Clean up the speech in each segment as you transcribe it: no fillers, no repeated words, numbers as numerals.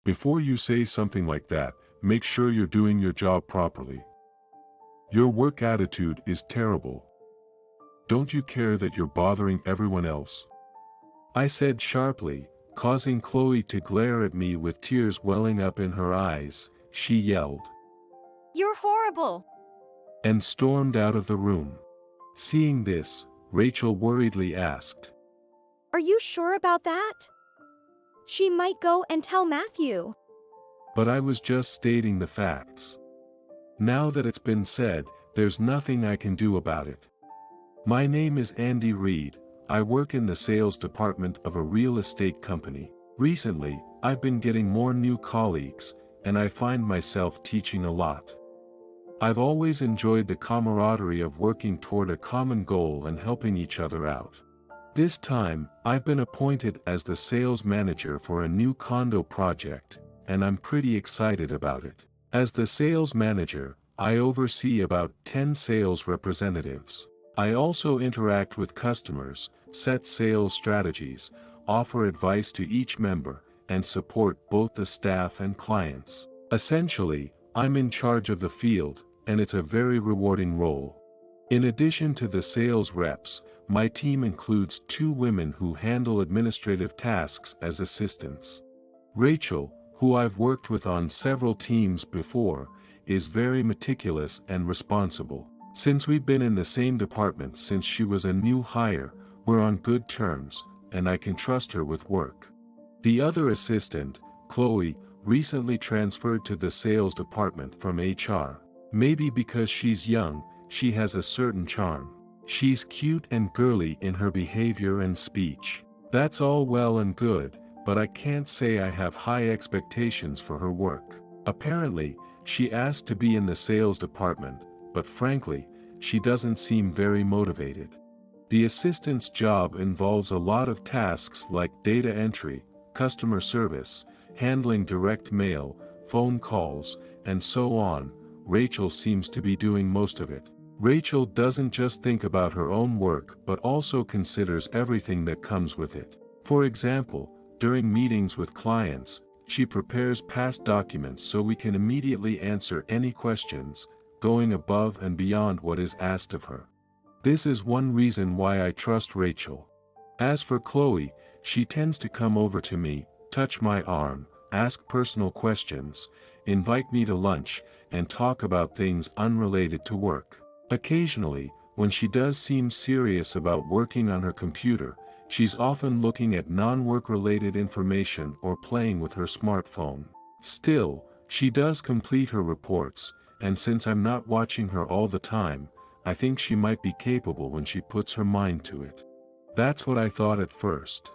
Before you say something like that, make sure you're doing your job properly. Your work attitude is terrible. Don't you care that you're bothering everyone else? I said sharply, causing Chloe to glare at me with tears welling up in her eyes. She yelled, "You're horrible!" and stormed out of the room. Seeing this, Rachel worriedly asked, "Are you sure about that? She might go and tell Matthew." but I was just stating the facts. Now that it's been said, there's nothing I can do about it. My name is Andy Reed. I work in the sales department of a real estate company. Recently, I've been getting more new colleagues, and I find myself teaching a lot. I've always enjoyed the camaraderie of working toward a common goal and helping each other out. This time, I've been appointed as the sales manager for a new condo project, and I'm pretty excited about it. As the sales manager, I oversee about 10 sales representatives. I also interact with customers, set sales strategies, offer advice to each member, and support both the staff and clients. Essentially, I'm in charge of the field, and it's a very rewarding role. In addition to the sales reps, my team includes 2 women who handle administrative tasks as assistants. Rachel, who I've worked with on several teams before, is very meticulous and responsible. Since we've been in the same department since she was a new hire, we're on good terms, and I can trust her with work. The other assistant, Chloe, recently transferred to the sales department from HR. Maybe because she's young, she has a certain charm. She's cute and girly in her behavior and speech. That's all well and good, but I can't say I have high expectations for her work. Apparently, she asked to be in the sales department, but frankly, she doesn't seem very motivated. The assistant's job involves a lot of tasks like data entry, customer service, handling direct mail, phone calls, and so on. Rachel seems to be doing most of it. Rachel doesn't just think about her own work but also considers everything that comes with it. For example, during meetings with clients, she prepares past documents so we can immediately answer any questions, going above and beyond what is asked of her. This is one reason why I trust Rachel. As for Chloe, she tends to come over to me, touch my arm, ask personal questions, invite me to lunch, and talk about things unrelated to work. Occasionally, when she does seem serious about working on her computer, she's often looking at non-work related information or playing with her smartphone. Still, she does complete her reports, and since I'm not watching her all the time, I think she might be capable when she puts her mind to it. That's what I thought at first.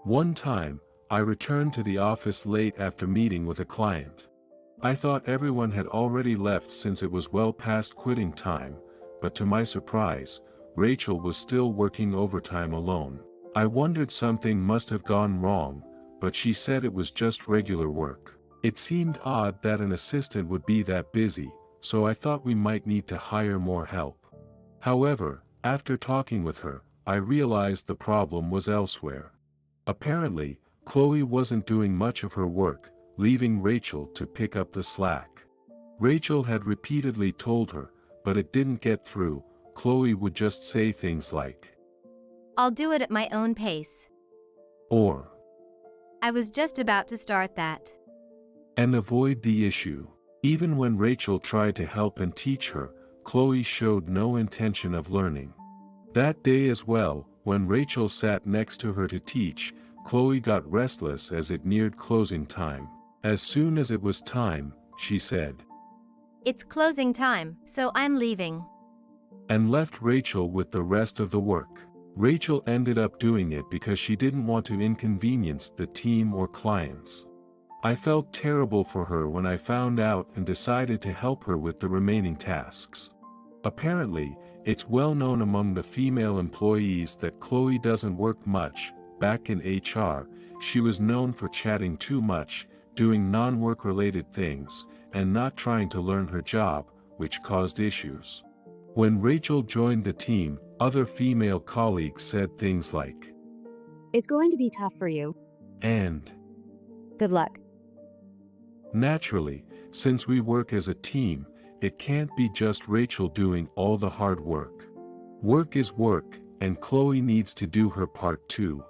One time, I returned to the office late after meeting with a client. I thought everyone had already left since it was well past quitting time, but to my surprise, Rachel was still working overtime alone. I wondered something must have gone wrong, but she said it was just regular work. It seemed odd that an assistant would be that busy, so I thought we might need to hire more help. However, after talking with her, I realized the problem was elsewhere. Apparently, Chloe wasn't doing much of her work, leaving Rachel to pick up the slack. Rachel had repeatedly told her, but it didn't get through. Chloe would just say things like, "I'll do it at my own pace." or, "I was just about to start that." and avoid the issue. Even when Rachel tried to help and teach her, Chloe showed no intention of learning. That day as well, when Rachel sat next to her to teach, Chloe got restless as it neared closing time. As soon as it was time, she said, "It's closing time, so I'm leaving." and left Rachel with the rest of the work. Rachel ended up doing it because she didn't want to inconvenience the team or clients. I felt terrible for her when I found out and decided to help her with the remaining tasks. Apparently, it's well known among the female employees that Chloe doesn't work much. Back in HR, she was known for chatting too much, doing non-work related things, and not trying to learn her job, which caused issues. When Rachel joined the team, other female colleagues said things like, "It's going to be tough for you. and Good luck." Naturally, since we work as a team, it can't be just Rachel doing all the hard work. Work is work, and Chloe needs to do her part too.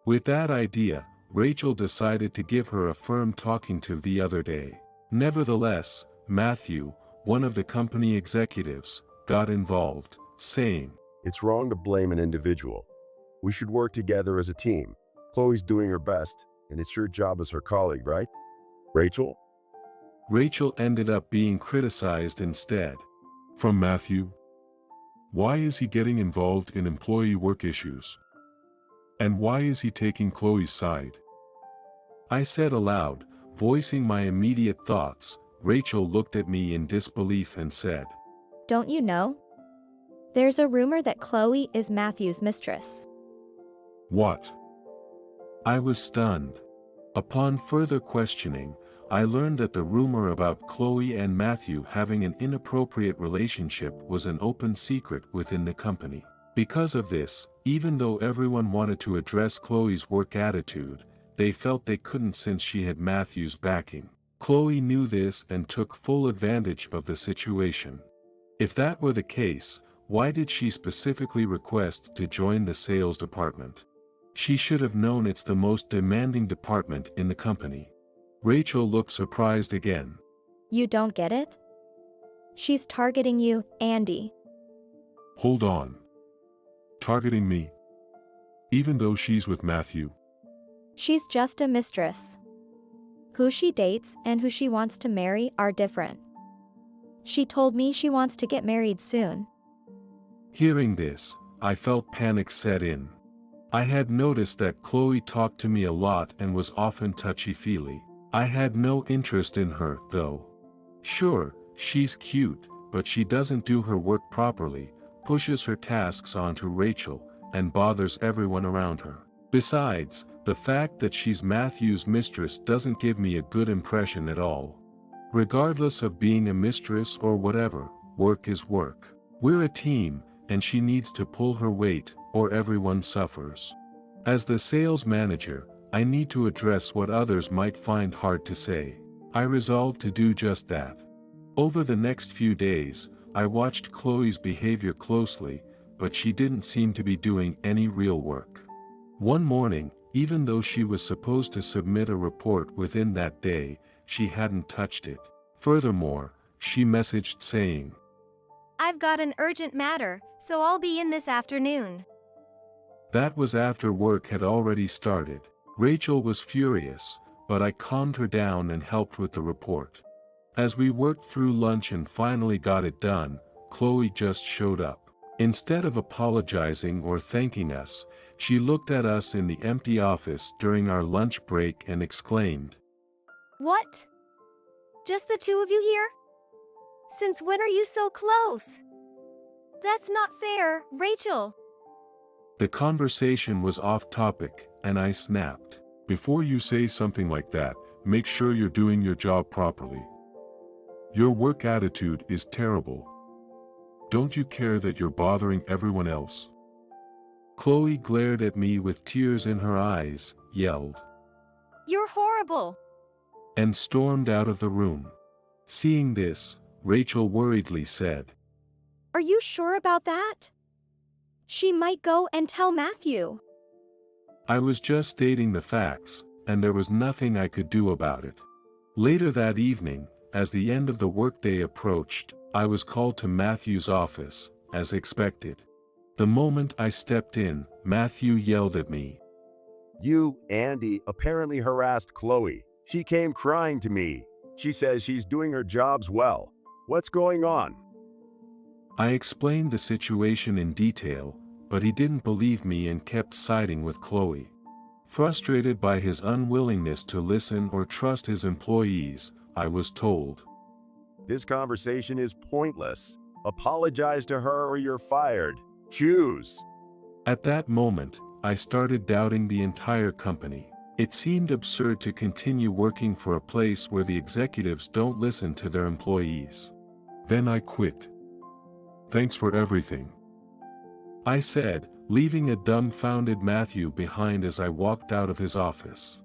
With that idea, Rachel decided to give her a firm talking to the other day. Nevertheless, Matthew, one of the company executives, got involved, saying, It's wrong to blame an individual. We should work together as a team. Chloe's doing her best, and it's your job as her colleague, right? Rachel? Rachel ended up being criticized instead. From Matthew? Why is he getting involved in employee work issues? And why is he taking Chloe's side? I said aloud, voicing my immediate thoughts. Rachel looked at me in disbelief and said, Don't you know? There's a rumor that Chloe is Matthew's mistress. What? I was stunned. Upon further questioning, I learned that the rumor about Chloe and Matthew having an inappropriate relationship was an open secret within the company. Because of this, even though everyone wanted to address Chloe's work attitude, they felt they couldn't since she had Matthew's backing. Chloe knew this and took full advantage of the situation. If that were the case, why did she specifically request to join the sales department? She should have known it's the most demanding department in the company. Rachel looked surprised again. You don't get it? She's targeting you, Andy. Hold on. Targeting me? Even though she's with Matthew? She's just a mistress. Who she dates and who she wants to marry are different. She told me she wants to get married soon. Hearing this, I felt panic set in. I had noticed that Chloe talked to me a lot and was often touchy-feely. I had no interest in her, though. Sure, she's cute, but she doesn't do her work properly, pushes her tasks onto Rachel, and bothers everyone around her. Besides, the fact that she's Matthew's mistress doesn't give me a good impression at all. Regardless of being a mistress or whatever, work is work. We're a team, and she needs to pull her weight, or everyone suffers. As the sales manager, I need to address what others might find hard to say. I resolved to do just that. Over the next few days, I watched Chloe's behavior closely, but she didn't seem to be doing any real work. One morning, even though she was supposed to submit a report within that day, she hadn't touched it. Furthermore, she messaged saying, I've got an urgent matter, so I'll be in this afternoon. That was after work had already started. Rachel was furious, but I calmed her down and helped with the report. As we worked through lunch and finally got it done, Chloe just showed up. Instead of apologizing or thanking us, she looked at us in the empty office during our lunch break and exclaimed, What? Just the two of you here? Since when are you so close? That's not fair, Rachel. The conversation was off topic, and I snapped. Before you say something like that, make sure you're doing your job properly. Your work attitude is terrible. Don't you care that you're bothering everyone else? Chloe glared at me with tears in her eyes, yelled, You're horrible. and stormed out of the room. Seeing this, Rachel worriedly said, Are you sure about that? She might go and tell Matthew. I was just stating the facts, and there was nothing I could do about it. Later that evening, as the end of the workday approached, I was called to Matthew's office, as expected. The moment I stepped in, Matthew yelled at me. You, Andy, apparently harassed Chloe. She came crying to me. She says she's doing her jobs well. What's going on? I explained the situation in detail, but he didn't believe me and kept siding with Chloe. Frustrated by his unwillingness to listen or trust his employees, I was told, This conversation is pointless. Apologize to her or you're fired. Choose. At that moment, I started doubting the entire company. It seemed absurd to continue working for a place where the executives don't listen to their employees. Then I quit. Thanks for everything, I said, leaving a dumbfounded Matthew behind as I walked out of his office.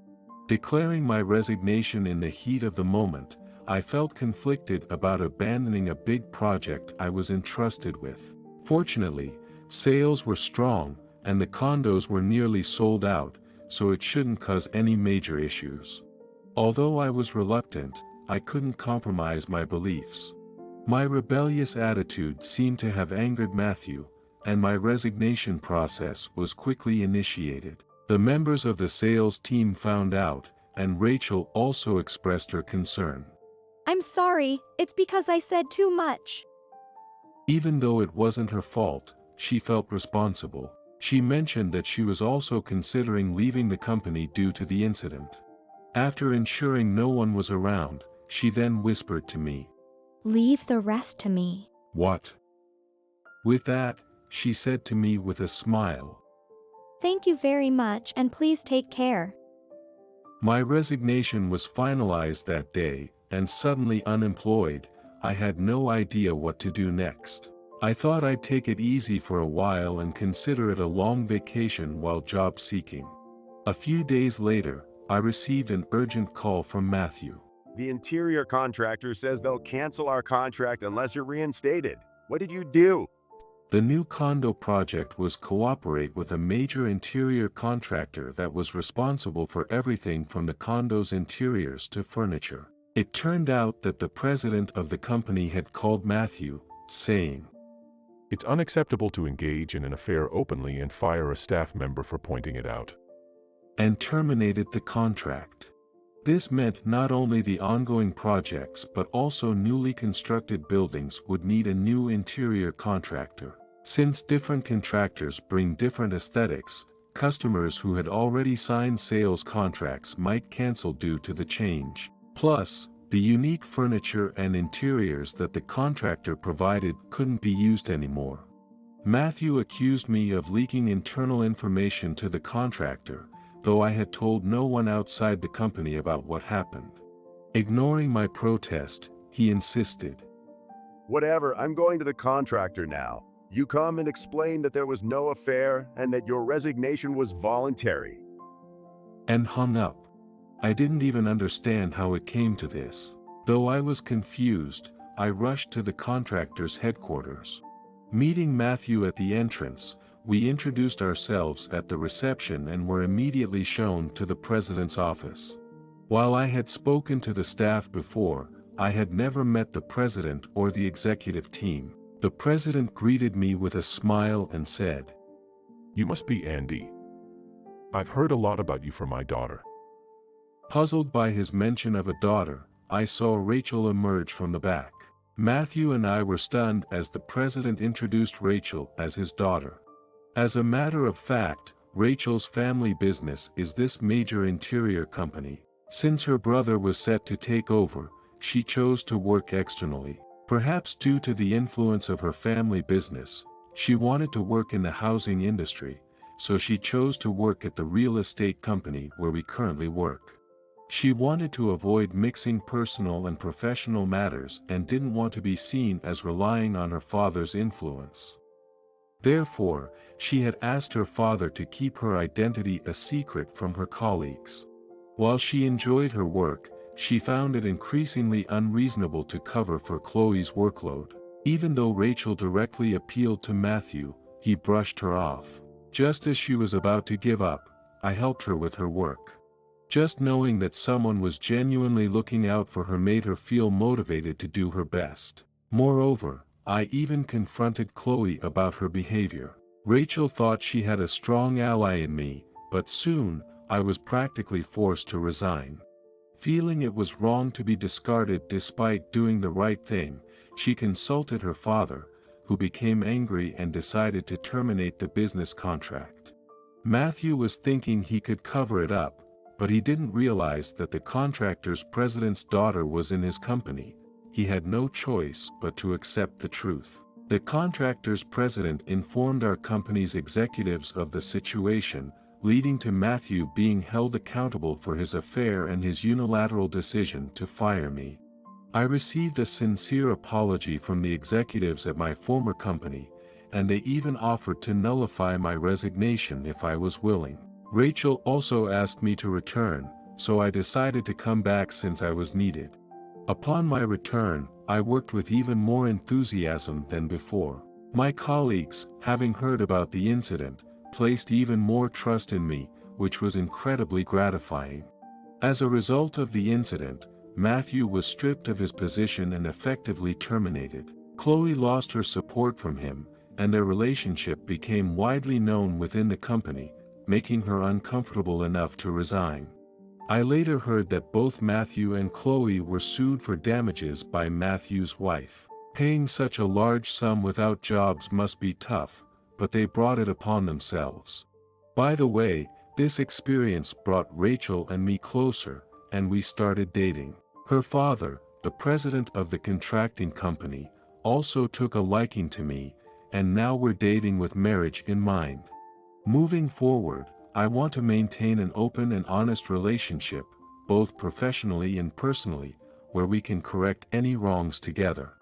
Declaring my resignation in the heat of the moment, I felt conflicted about abandoning a big project I was entrusted with. Fortunately, sales were strong, and the condos were nearly sold out, so it shouldn't cause any major issues. Although I was reluctant, I couldn't compromise my beliefs. My rebellious attitude seemed to have angered Matthew, and my resignation process was quickly initiated. The members of the sales team found out, and Rachel also expressed her concern. I'm sorry, it's because I said too much. Even though it wasn't her fault, she felt responsible. She mentioned that she was also considering leaving the company due to the incident. After ensuring no one was around, she then whispered to me, Leave the rest to me. "What?" With that, she said to me with a smile, Thank you very much and please take care. My resignation was finalized that day, and suddenly unemployed, I had no idea what to do next. I thought I'd take it easy for a while and consider it a long vacation while job seeking. A few days later, I received an urgent call from Matthew. The interior contractor says they'll cancel our contract unless you're reinstated. What did you do? The new condo project was cooperate with a major interior contractor that was responsible for everything from the condo's interiors to furniture. It turned out that the president of the company had called Matthew, saying, It's unacceptable to engage in an affair openly and fire a staff member for pointing it out. And terminated the contract. This meant not only the ongoing projects but also newly constructed buildings would need a new interior contractor. Since different contractors bring different aesthetics, customers who had already signed sales contracts might cancel due to the change. Plus, the unique furniture and interiors that the contractor provided couldn't be used anymore. Matthew accused me of leaking internal information to the contractor, though I had told no one outside the company about what happened. Ignoring my protest, he insisted. Whatever, I'm going to the contractor now. You come and explain that there was no affair and that your resignation was voluntary. And hung up. I didn't even understand how it came to this. Though I was confused, I rushed to the contractor's headquarters. Meeting Matthew at the entrance, we introduced ourselves at the reception and were immediately shown to the president's office. While I had spoken to the staff before, I had never met the president or the executive team. The president greeted me with a smile and said, You must be Andy. I've heard a lot about you from my daughter. Puzzled by his mention of a daughter, I saw Rachel emerge from the back. Matthew and I were stunned as the president introduced Rachel as his daughter. As a matter of fact, Rachel's family business is this major interior company. Since her brother was set to take over, she chose to work externally. Perhaps due to the influence of her family business, she wanted to work in the housing industry, so she chose to work at the real estate company where we currently work. She wanted to avoid mixing personal and professional matters and didn't want to be seen as relying on her father's influence. Therefore, she had asked her father to keep her identity a secret from her colleagues. While she enjoyed her work, she found it increasingly unreasonable to cover for Chloe's workload. Even though Rachel directly appealed to Matthew, he brushed her off. Just as she was about to give up, I helped her with her work. Just knowing that someone was genuinely looking out for her made her feel motivated to do her best. Moreover, I even confronted Chloe about her behavior. Rachel thought she had a strong ally in me, but soon, I was practically forced to resign. Feeling it was wrong to be discarded despite doing the right thing, she consulted her father, who became angry and decided to terminate the business contract. Matthew was thinking he could cover it up, but he didn't realize that the contractor's president's daughter was in his company. He had no choice but to accept the truth. The contractor's president informed our company's executives of the situation, leading to Matthew being held accountable for his affair and his unilateral decision to fire me. I received a sincere apology from the executives at my former company, and they even offered to nullify my resignation if I was willing. Rachel also asked me to return, so I decided to come back since I was needed. Upon my return, I worked with even more enthusiasm than before. My colleagues, having heard about the incident, placed even more trust in me, which was incredibly gratifying. As a result of the incident, Matthew was stripped of his position and effectively terminated. Chloe lost her support from him, and their relationship became widely known within the company, making her uncomfortable enough to resign. I later heard that both Matthew and Chloe were sued for damages by Matthew's wife. Paying such a large sum without jobs must be tough, but they brought it upon themselves. By the way, this experience brought Rachel and me closer, and we started dating. Her father, the president of the contracting company, also took a liking to me, and now we're dating with marriage in mind. Moving forward, I want to maintain an open and honest relationship, both professionally and personally, where we can correct any wrongs together.